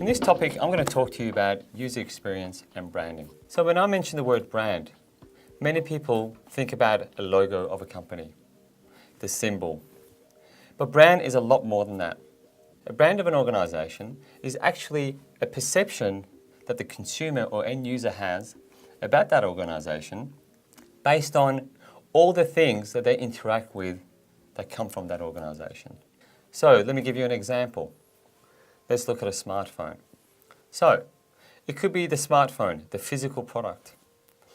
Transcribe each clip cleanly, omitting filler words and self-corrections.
In this topic, I'm going to talk to you about user experience and branding. So when I mention the word brand, many people think about a logo of a company, the symbol. But brand is a lot more than that. A brand of an organization is actually a perception that the consumer or end user has about that organization based on all the things that they interact with that come from that organization. So let me give you an example. Let's look at a smartphone. So it could be the smartphone, the physical product.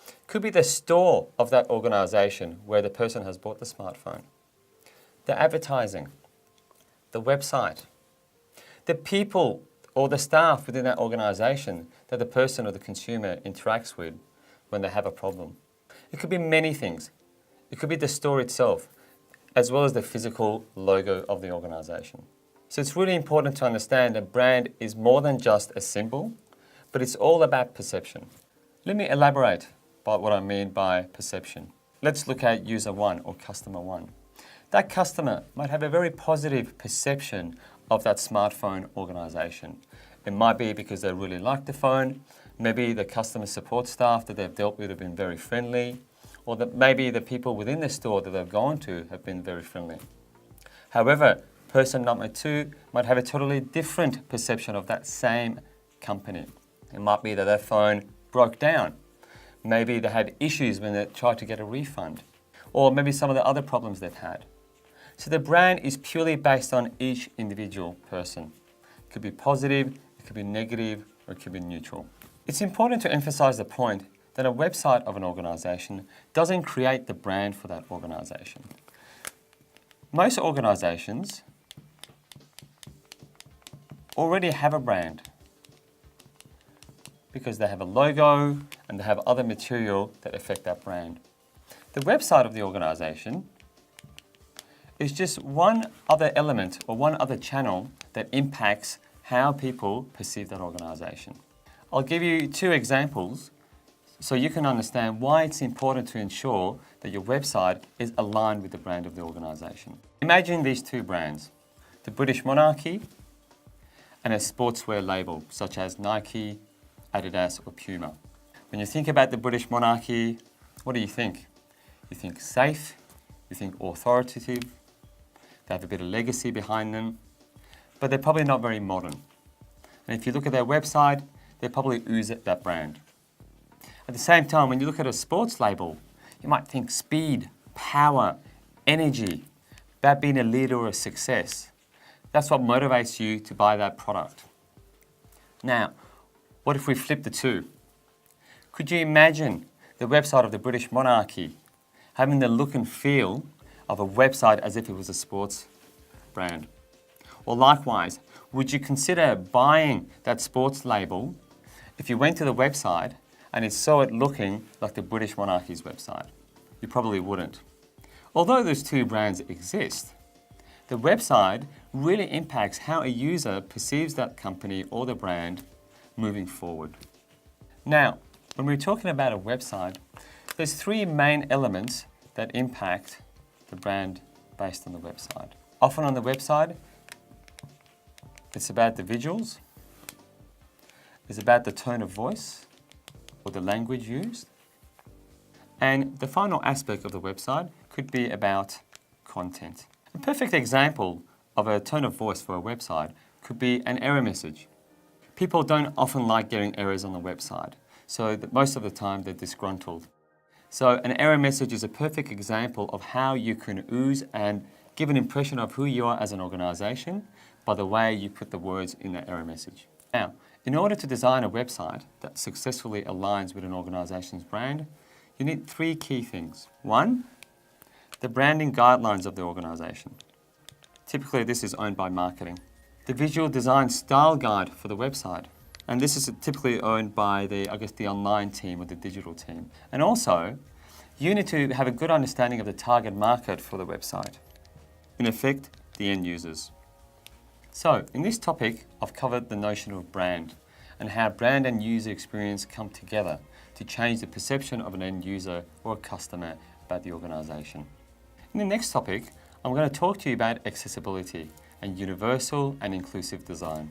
It could be the store of that organization where the person has bought the smartphone. The advertising, the website, the people or the staff within that organization that the person or the consumer interacts with when they have a problem. It could be many things. It could be the store itself, as well as the physical logo of the organization. So it's really important to understand that brand is more than just a symbol, but it's all about perception. Let me elaborate about what I mean by perception. Let's look at user one or customer one. That customer might have a very positive perception of that smartphone organization. It might be because they really like the phone, maybe the customer support staff that they've dealt with have been very friendly, or that maybe the people within the store that they've gone to have been very friendly. However, person number two might have a totally different perception of that same company. It might be that their phone broke down. Maybe they had issues when they tried to get a refund, or maybe some of the other problems they've had. So the brand is purely based on each individual person. It could be positive, it could be negative, or it could be neutral. It's important to emphasize the point that a website of an organization doesn't create the brand for that organization. Most organizations already have a brand because they have a logo and they have other material that affect that brand. The website of the organization is just one other element or one other channel that impacts how people perceive that organization. I'll give you two examples so you can understand why it's important to ensure that your website is aligned with the brand of the organization. Imagine these two brands, the British monarchy and a sportswear label such as Nike, Adidas or Puma. When you think about the British monarchy, what do you think? You think safe, you think authoritative, they have a bit of legacy behind them, but they're probably not very modern. And if you look at their website, they probably ooze at that brand. At the same time, when you look at a sports label, you might think speed, power, energy, about being a leader or a success. That's what motivates you to buy that product. Now, what if we flip the two? Could you imagine the website of the British monarchy having the look and feel of a website as if it was a sports brand? Or likewise, would you consider buying that sports label if you went to the website and it saw it looking like the British monarchy's website? You probably wouldn't. Although those two brands exist, the website really impacts how a user perceives that company or the brand moving forward. Now, when we're talking about a website, there's three main elements that impact the brand based on the website. Often on the website, it's about the visuals, it's about the tone of voice or the language used, and the final aspect of the website could be about content. A perfect example of a tone of voice for a website could be an error message. People don't often like getting errors on the website, so that most of the time they're disgruntled. So an error message is a perfect example of how you can ooze and give an impression of who you are as an organization by the way you put the words in that error message. Now, in order to design a website that successfully aligns with an organization's brand, you need three key things. One, the branding guidelines of the organization. Typically, this is owned by marketing. The visual design style guide for the website. And this is typically owned by the online team or the digital team. And also, you need to have a good understanding of the target market for the website. In effect, the end users. So, in this topic, I've covered the notion of brand and how brand and user experience come together to change the perception of an end user or a customer about the organization. In the next topic, I'm going to talk to you about accessibility and universal and inclusive design.